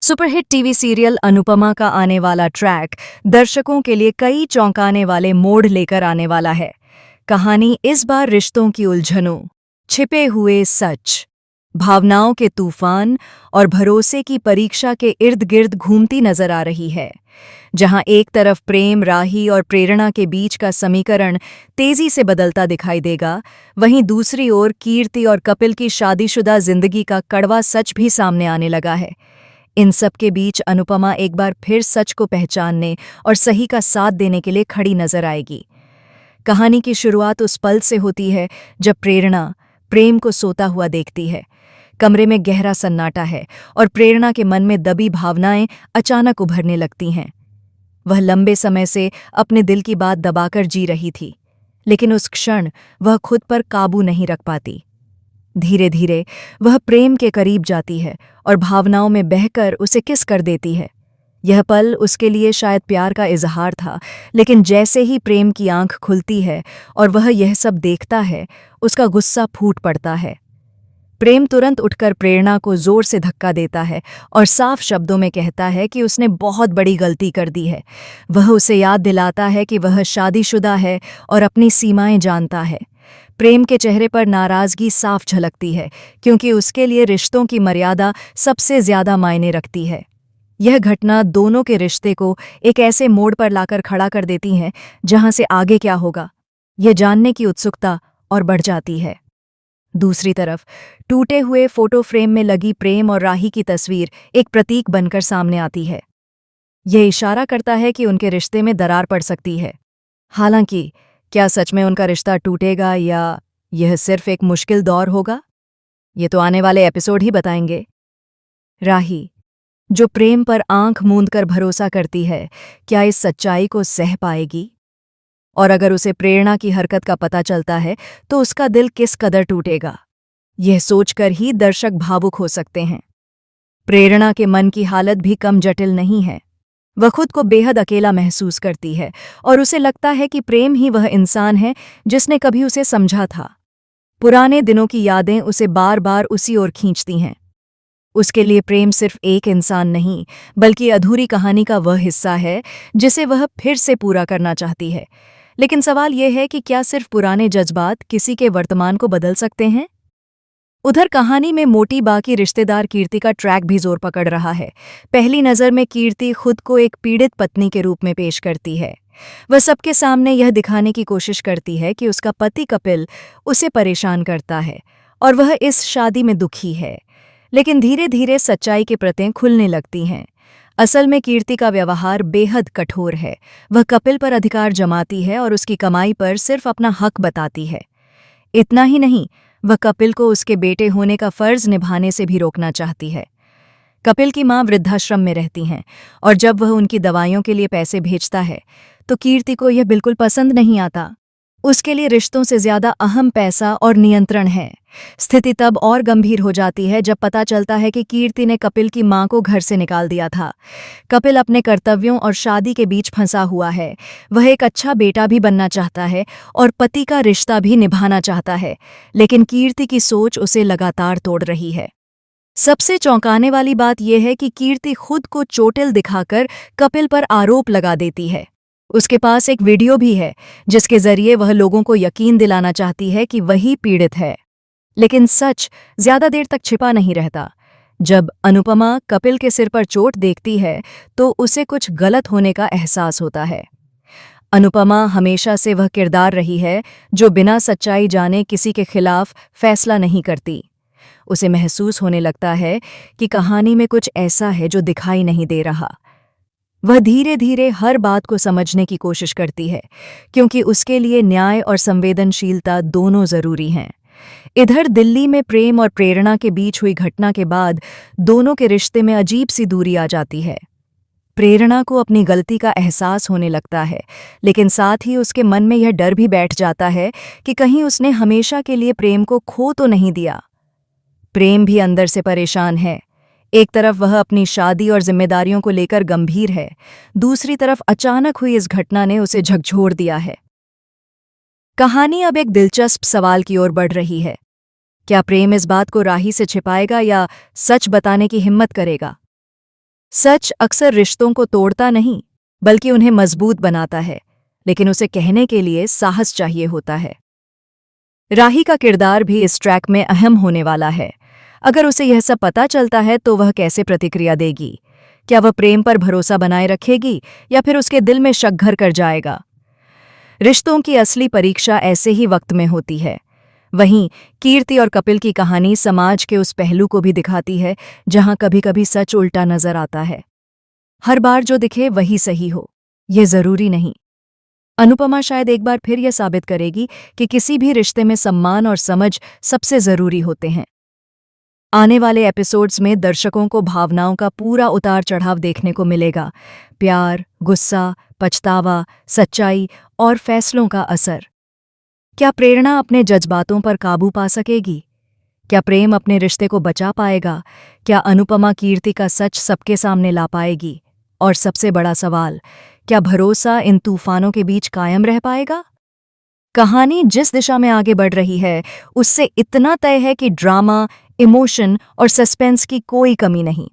Superhit TV serial Anupama का आने वाला ट्रैक दर्शकों के लिए कई चौंकाने वाले मोड़ लेकर आने वाला है। कहानी इस बार रिश्तों की उलझनों, छिपे हुए सच, भावनाओं के तूफान और भरोसे की परीक्षा के इर्द गिर्द घूमती नजर आ रही है। जहां एक तरफ प्रेम, राही और प्रेरणा के बीच का समीकरण तेजी से बदलता दिखाई देगा, वहीं दूसरी ओर कीर्ति और कपिल की शादीशुदा जिंदगी का कड़वा सच भी सामने आने लगा है। इन सब के बीच अनुपमा एक बार फिर सच को पहचानने और सही का साथ देने के लिए खड़ी नजर आएगी। कहानी की शुरुआत उस पल से होती है जब प्रेरणा प्रेम को सोता हुआ देखती है। कमरे में गहरा सन्नाटा है और प्रेरणा के मन में दबी भावनाएं अचानक उभरने लगती हैं। वह लंबे समय से अपने दिल की बात दबाकर जी रही थी, लेकिन उस क्षण वह खुद पर काबू नहीं रख पाती। धीरे धीरे वह प्रेम के करीब जाती है और भावनाओं में बहकर उसे किस कर देती है। यह पल उसके लिए शायद प्यार का इजहार था, लेकिन जैसे ही प्रेम की आंख खुलती है और वह यह सब देखता है, उसका गुस्सा फूट पड़ता है। प्रेम तुरंत उठकर प्रेरणा को जोर से धक्का देता है और साफ शब्दों में कहता है कि उसने बहुत बड़ी गलती कर दी है। वह उसे याद दिलाता है कि वह शादीशुदा है और अपनी सीमाएं जानता है। प्रेम के चेहरे पर नाराजगी साफ झलकती है, क्योंकि उसके लिए रिश्तों की मर्यादा सबसे ज्यादा मायने रखती है। यह घटना दोनों के रिश्ते को एक ऐसे मोड़ पर लाकर खड़ा कर देती है जहां से आगे क्या होगा, यह जानने की उत्सुकता और बढ़ जाती है। दूसरी तरफ टूटे हुए फोटो फ्रेम में लगी प्रेम और राही की तस्वीर एक प्रतीक बनकर सामने आती है। यह इशारा करता है कि उनके रिश्ते में दरार पड़ सकती है। हालांकि क्या सच में उनका रिश्ता टूटेगा या यह सिर्फ एक मुश्किल दौर होगा, ये तो आने वाले एपिसोड ही बताएंगे। राही, जो प्रेम पर आंख मूंदकर भरोसा करती है, क्या इस सच्चाई को सह पाएगी? और अगर उसे प्रेरणा की हरकत का पता चलता है तो उसका दिल किस कदर टूटेगा, यह सोचकर ही दर्शक भावुक हो सकते हैं। प्रेरणा के मन की हालत भी कम जटिल नहीं है। वह खुद को बेहद अकेला महसूस करती है और उसे लगता है कि प्रेम ही वह इंसान है जिसने कभी उसे समझा था। पुराने दिनों की यादें उसे बार बार उसी ओर खींचती हैं। उसके लिए प्रेम सिर्फ एक इंसान नहीं, बल्कि अधूरी कहानी का वह हिस्सा है जिसे वह फिर से पूरा करना चाहती है। लेकिन सवाल यह है कि क्या सिर्फ पुराने जज्बात किसी के वर्तमान को बदल सकते हैं? उधर कहानी में मोटी बाकी रिश्तेदार कीर्ति का ट्रैक भी जोर पकड़ रहा है। पहली नज़र में कीर्ति खुद को एक पीड़ित पत्नी के रूप में पेश करती है। वह सबके सामने यह दिखाने की कोशिश करती है कि उसका पति कपिल उसे परेशान करता है और वह इस शादी में दुखी है। लेकिन धीरे धीरे सच्चाई की परतें खुलने लगती हैं। असल में कीर्ति का व्यवहार बेहद कठोर है। वह कपिल पर अधिकार जमाती है और उसकी कमाई पर सिर्फ अपना हक बताती है। इतना ही नहीं, वह कपिल को उसके बेटे होने का फर्ज निभाने से भी रोकना चाहती है। कपिल की मां वृद्धाश्रम में रहती हैं और जब वह उनकी दवाइयों के लिए पैसे भेजता है तो कीर्ति को यह बिल्कुल पसंद नहीं आता। उसके लिए रिश्तों से ज्यादा अहम पैसा और नियंत्रण है। स्थिति तब और गंभीर हो जाती है जब पता चलता है कि कीर्ति ने कपिल की मां को घर से निकाल दिया था। कपिल अपने कर्तव्यों और शादी के बीच फंसा हुआ है। वह एक अच्छा बेटा भी बनना चाहता है और पति का रिश्ता भी निभाना चाहता है, लेकिन कीर्ति की सोच उसे लगातार तोड़ रही है। सबसे चौंकाने वाली बात यह है कि कीर्ति खुद को चोटिल दिखाकर कपिल पर आरोप लगा देती है। उसके पास एक वीडियो भी है जिसके जरिए वह लोगों को यकीन दिलाना चाहती है कि वही पीड़ित है। लेकिन सच ज्यादा देर तक छिपा नहीं रहता। जब अनुपमा कपिल के सिर पर चोट देखती है तो उसे कुछ गलत होने का एहसास होता है। अनुपमा हमेशा से वह किरदार रही है जो बिना सच्चाई जाने किसी के खिलाफ फैसला नहीं करती। उसे महसूस होने लगता है कि कहानी में कुछ ऐसा है जो दिखाई नहीं दे रहा। वह धीरे धीरे हर बात को समझने की कोशिश करती है, क्योंकि उसके लिए न्याय और संवेदनशीलता दोनों जरूरी हैं। इधर दिल्ली में प्रेम और प्रेरणा के बीच हुई घटना के बाद दोनों के रिश्ते में अजीब सी दूरी आ जाती है। प्रेरणा को अपनी गलती का एहसास होने लगता है, लेकिन साथ ही उसके मन में यह डर भी बैठ जाता है कि कहीं उसने हमेशा के लिए प्रेम को खो तो नहीं दिया। प्रेम भी अंदर से परेशान है। एक तरफ वह अपनी शादी और जिम्मेदारियों को लेकर गंभीर है, दूसरी तरफ अचानक हुई इस घटना ने उसे झकझोर दिया है। कहानी अब एक दिलचस्प सवाल की ओर बढ़ रही है। क्या प्रेम इस बात को राही से छिपाएगा या सच बताने की हिम्मत करेगा? सच अक्सर रिश्तों को तोड़ता नहीं, बल्कि उन्हें मजबूत बनाता है, लेकिन उसे कहने के लिए साहस चाहिए होता है। राही का किरदार भी इस ट्रैक में अहम होने वाला है। अगर उसे यह सब पता चलता है तो वह कैसे प्रतिक्रिया देगी? क्या वह प्रेम पर भरोसा बनाए रखेगी या फिर उसके दिल में शक घर कर जाएगा? रिश्तों की असली परीक्षा ऐसे ही वक्त में होती है। वहीं कीर्ति और कपिल की कहानी समाज के उस पहलू को भी दिखाती है जहां कभी-कभी सच उल्टा नजर आता है। हर बार जो दिखे वही सही हो, यह जरूरी नहीं। अनुपमा शायद एक बार फिर यह साबित करेगी कि किसी भी रिश्ते में सम्मान और समझ सबसे जरूरी होते हैं। आने वाले एपिसोड्स में दर्शकों को भावनाओं का पूरा उतार चढ़ाव देखने को मिलेगा। प्यार, गुस्सा, पछतावा, सच्चाई और फैसलों का असर। क्या प्रेरणा अपने जज्बातों पर काबू पा सकेगी? क्या प्रेम अपने रिश्ते को बचा पाएगा? क्या अनुपमा कीर्ति का सच सबके सामने ला पाएगी? और सबसे बड़ा सवाल, क्या भरोसा इन तूफानों के बीच कायम रह पाएगा? कहानी जिस दिशा में आगे बढ़ रही है, उससे इतना तय है कि ड्रामा, इमोशन और सस्पेंस की कोई कमी नहीं।